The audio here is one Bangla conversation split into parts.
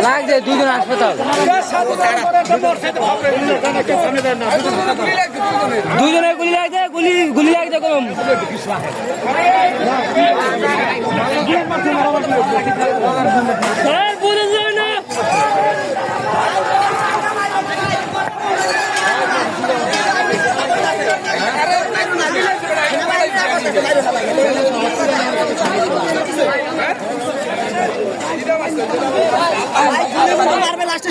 লাগছে দুজন হাসপাতাল দুজনে গুলি লাগছে গুলি লাগছে কম বুঝে যায় না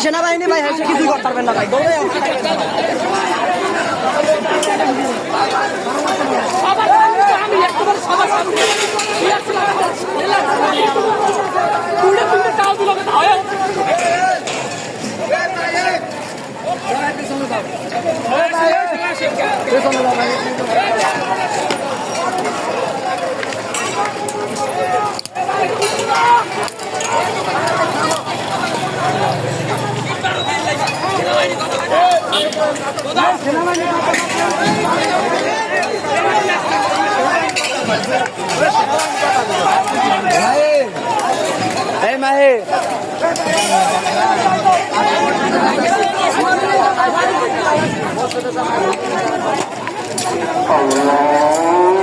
সেনাবাহিনী ভাই কিছুই করতে পারবেন না ভাই মাহে Allah